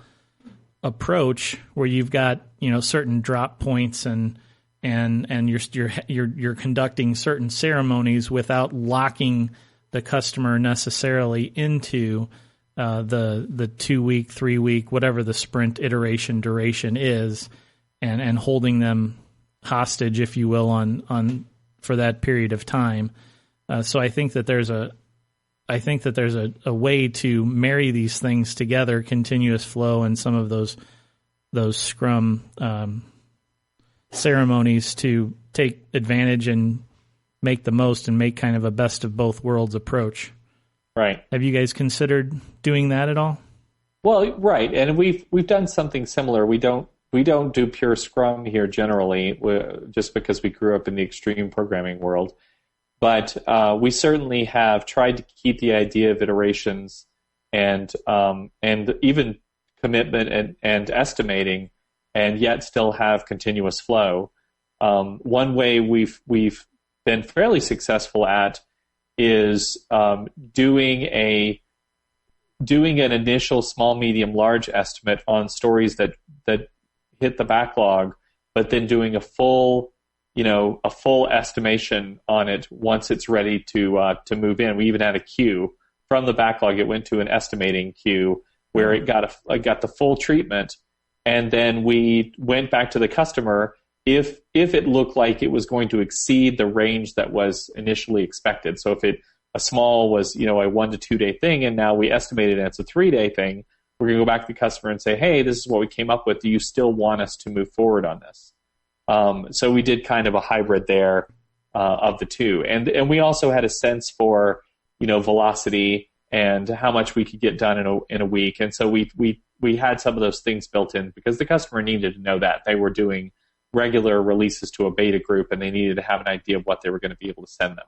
approach where you've got certain drop points and you're conducting certain ceremonies without locking the customer necessarily into the 2 week, 3 week, whatever the sprint iteration duration is, and holding them hostage, if you will, on for that period of time. So I think that there's a way to marry these things together, continuous flow and some of those Scrum ceremonies, to take advantage and make the most and make kind of a best of both worlds approach. Right. Have you guys considered doing that at all? Well, right, and we've done something similar. We don't do pure Scrum here generally, just because we grew up in the extreme programming world. But we certainly have tried to keep the idea of iterations and even commitment and estimating, and yet still have continuous flow. One way we've been fairly successful at is doing an initial small, medium, large estimate on stories that hit the backlog, but then doing a full estimation on it once it's ready to move in. We even had a queue from the backlog. It went to an estimating queue where it got the full treatment, and then we went back to the customer if it looked like it was going to exceed the range that was initially expected. So if a small was a 1 to 2 day thing, and now we estimated it's a 3 day thing, we're going to go back to the customer and say, hey, this is what we came up with. Do you still want us to move forward on this? So we did kind of a hybrid there of the two, and we also had a sense for velocity and how much we could get done in a week, and so we had some of those things built in because the customer needed to know that they were doing regular releases to a beta group, and they needed to have an idea of what they were going to be able to send them.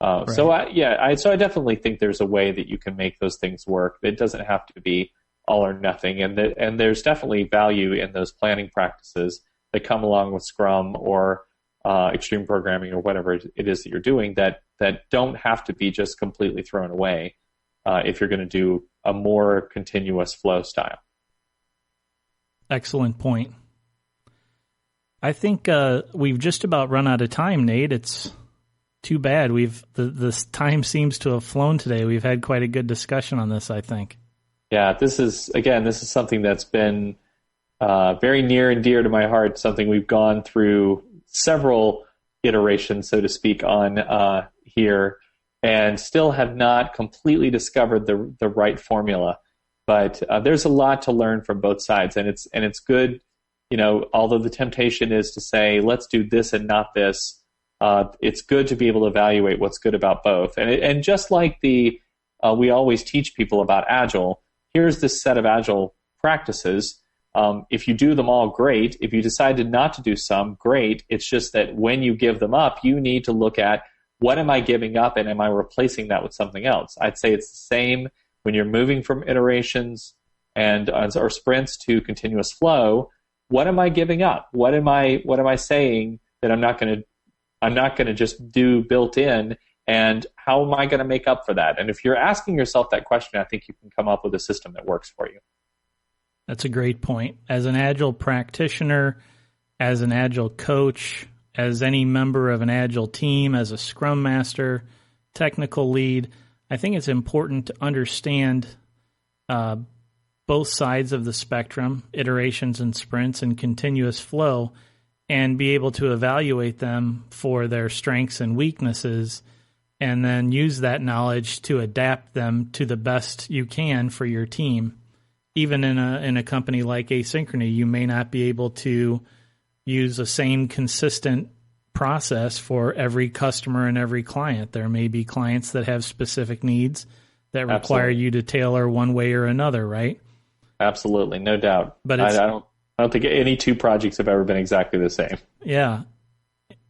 Right. So I definitely think there's a way that you can make those things work. It doesn't have to be all or nothing, and there's definitely value in those planning practices that come along with Scrum or extreme programming or whatever it is that you're doing that don't have to be just completely thrown away if you're going to do a more continuous flow style. Excellent point. I think we've just about run out of time, Nate. It's Too bad. This time seems to have flown today. We've had quite a good discussion on this, I think. Yeah, this is something that's been very near and dear to my heart, something we've gone through several iterations, so to speak, on here, and still have not completely discovered the right formula. But there's a lot to learn from both sides, and it's good, although the temptation is to say, let's do this and not this, it's good to be able to evaluate what's good about both. And just like we always teach people about Agile, here's this set of Agile practices. If you do them all, great. If you decided not to do some, great. It's just that when you give them up, you need to look at what am I giving up and am I replacing that with something else? I'd say it's the same when you're moving from iterations or sprints to continuous flow. What am I giving up? What am I saying that I'm not going to just do built in, and how am I going to make up for that? And if you're asking yourself that question, I think you can come up with a system that works for you. That's a great point. As an Agile practitioner, as an Agile coach, as any member of an Agile team, as a Scrum Master, technical lead, I think it's important to understand both sides of the spectrum, iterations and sprints and continuous flow, and be able to evaluate them for their strengths and weaknesses, and then use that knowledge to adapt them to the best you can for your team. Even in a company like Asynchrony, you may not be able to use the same consistent process for every customer and every client. There may be clients that have specific needs that require you to tailor one way or another, right? Absolutely, no doubt. But I don't think any two projects have ever been exactly the same. Yeah,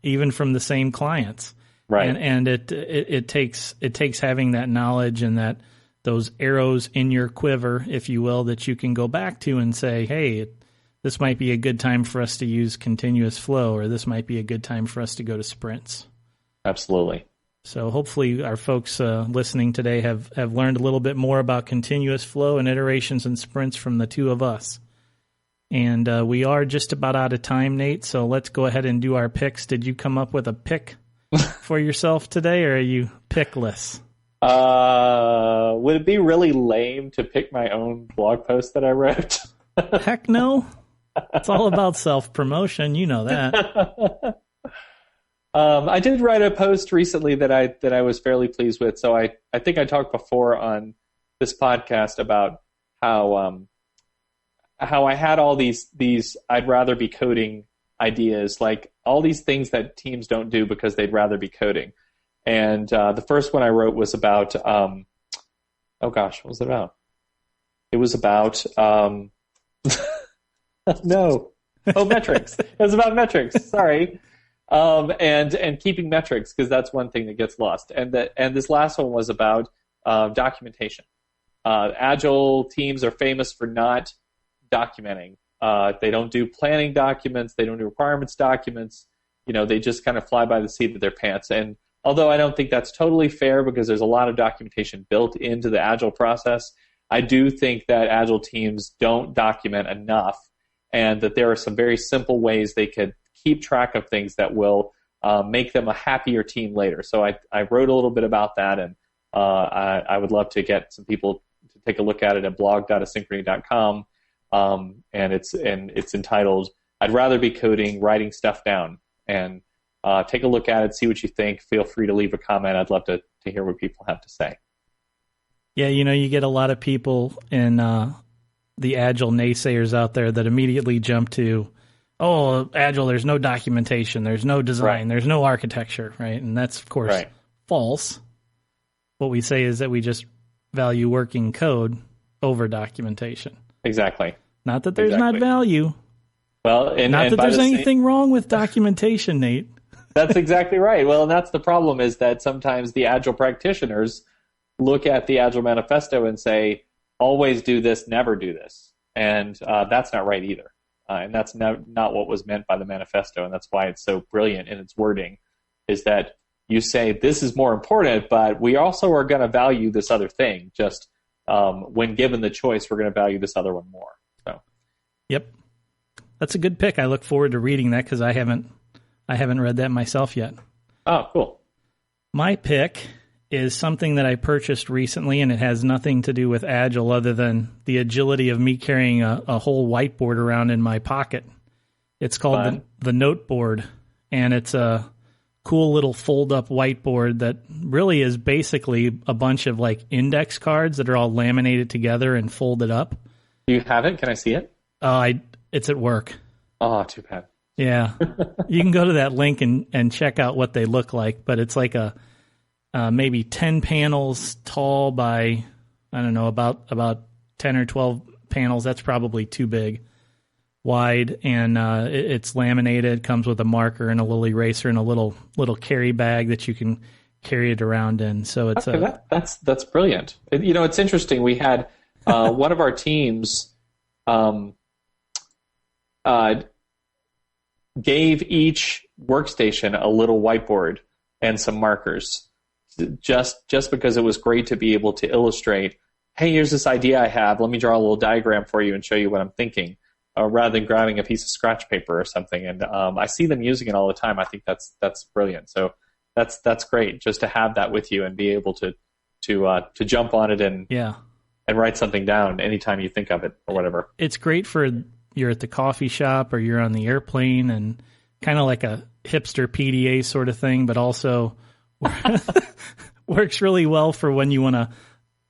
even from the same clients, right? And it takes having that knowledge and those arrows in your quiver, if you will, that you can go back to and say, hey, this might be a good time for us to use continuous flow, or this might be a good time for us to go to sprints. Absolutely. So hopefully our folks listening today have learned a little bit more about continuous flow and iterations and sprints from the two of us. And we are just about out of time, Nate, so let's go ahead and do our picks. Did you come up with a pick for yourself today, or are you pickless? Would it be really lame to pick my own blog post that I wrote? Heck no. It's all about self-promotion. You know that. I did write a post recently that I was fairly pleased with. So I think I talked before on this podcast about how I had all these I'd rather be coding ideas, like all these things that teams don't do because they'd rather be coding. And the first one I wrote was about what was it about? It was about metrics. It was about metrics. Sorry. And keeping metrics, because that's one thing that gets lost. And this last one was about documentation. Agile teams are famous for not documenting. They don't do planning documents. They don't do requirements documents. They just kind of fly by the seat of their pants. And although I don't think that's totally fair, because there's a lot of documentation built into the Agile process, I do think that Agile teams don't document enough, and that there are some very simple ways they could keep track of things that will make them a happier team later. So I wrote a little bit about that, and I would love to get some people to take a look at it at blog.asynchrony.com. And it's entitled "I'd Rather Be Coding, Writing Stuff Down." And take a look at it, see what you think. Feel free to leave a comment. I'd love to hear what people have to say. Yeah, you get a lot of people in the Agile naysayers out there that immediately jump to, Agile, there's no documentation, there's no design, there's no architecture, right? And that's, of course, false. What we say is that we just value working code over documentation. Exactly. Not that there's not value. Well, not that there's anything wrong with documentation, Nate. That's exactly right. Well, and that's the problem, is that sometimes the Agile practitioners look at the Agile manifesto and say, always do this, never do this. And that's not right either. And that's not what was meant by the manifesto. And that's why it's so brilliant in its wording, is that you say this is more important, but we also are going to value this other thing. Just when given the choice, we're going to value this other one more. So, yep. That's a good pick. I look forward to reading that, because I haven't read that myself yet. Oh, cool. My pick is something that I purchased recently, and it has nothing to do with Agile other than the agility of me carrying a whole whiteboard around in my pocket. It's called the Noteboard, and it's a cool little fold-up whiteboard that really is basically a bunch of like index cards that are all laminated together and folded up. Do you have it? Can I see it? It's at work. Oh, too bad. Yeah. You can go to that link and check out what they look like, but it's like a maybe 10 panels tall by, I don't know, about 10 or 12 panels. That's probably too big wide, and it's laminated, comes with a marker and a little eraser and a little carry bag that you can carry it around in. So it's that's brilliant. It's interesting. We had one of our teams gave each workstation a little whiteboard and some markers, just because it was great to be able to illustrate, hey, here's this idea I have. Let me draw a little diagram for you and show you what I'm thinking, rather than grabbing a piece of scratch paper or something. And I see them using it all the time. I think that's brilliant. So that's great, just to have that with you and be able to jump on it and write something down anytime you think of it or whatever. It's great for you're at the coffee shop or you're on the airplane, and kind of like a hipster PDA sort of thing, but also works really well for when you want to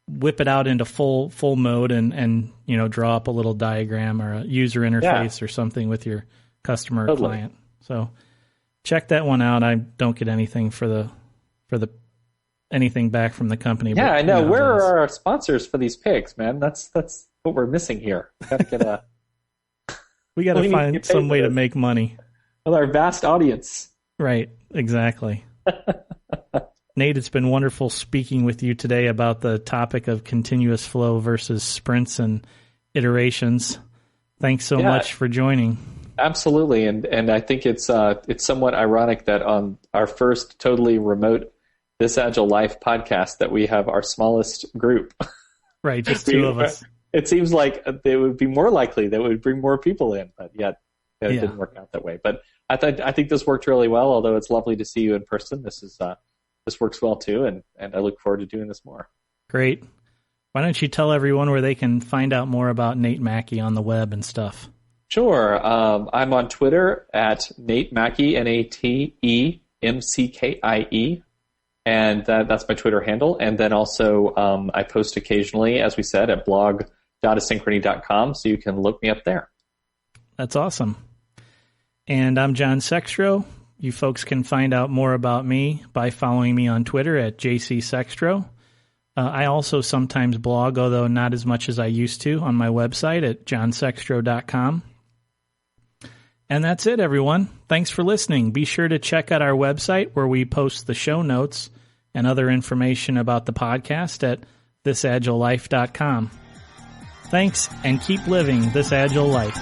whip it out into full mode and draw up a little diagram or a user interface or something with your customer or client. So check that one out. I don't get anything for the anything back from the company. Yeah, I know. Where are our sponsors for these picks, man? That's what we're missing here. We got to find some way to make money. With our vast audience. Right, exactly. Nate, it's been wonderful speaking with you today about the topic of continuous flow versus sprints and iterations. Thanks so much for joining. Absolutely, and I think it's somewhat ironic that on our first totally remote This Agile Life podcast that we have our smallest group. Right, just two of us. It seems like it would be more likely that we would bring more people in, but yet it didn't work out that way. But I think this worked really well, although it's lovely to see you in person. This works well too, and I look forward to doing this more. Great. Why don't you tell everyone where they can find out more about Nate Mackey on the web and stuff? Sure. I'm on Twitter at Nate Mackey, NateMckie, and that's my Twitter handle. And then also I post occasionally, as we said, at blog.asynchrony.com, so you can look me up there. That's awesome. And I'm John Sextro. You folks can find out more about me by following me on Twitter at JCSextro. I also sometimes blog, although not as much as I used to, on my website at johnsextro.com. And that's it, everyone. Thanks for listening. Be sure to check out our website where we post the show notes and other information about the podcast at thisagilelife.com. Thanks, and keep living this agile life.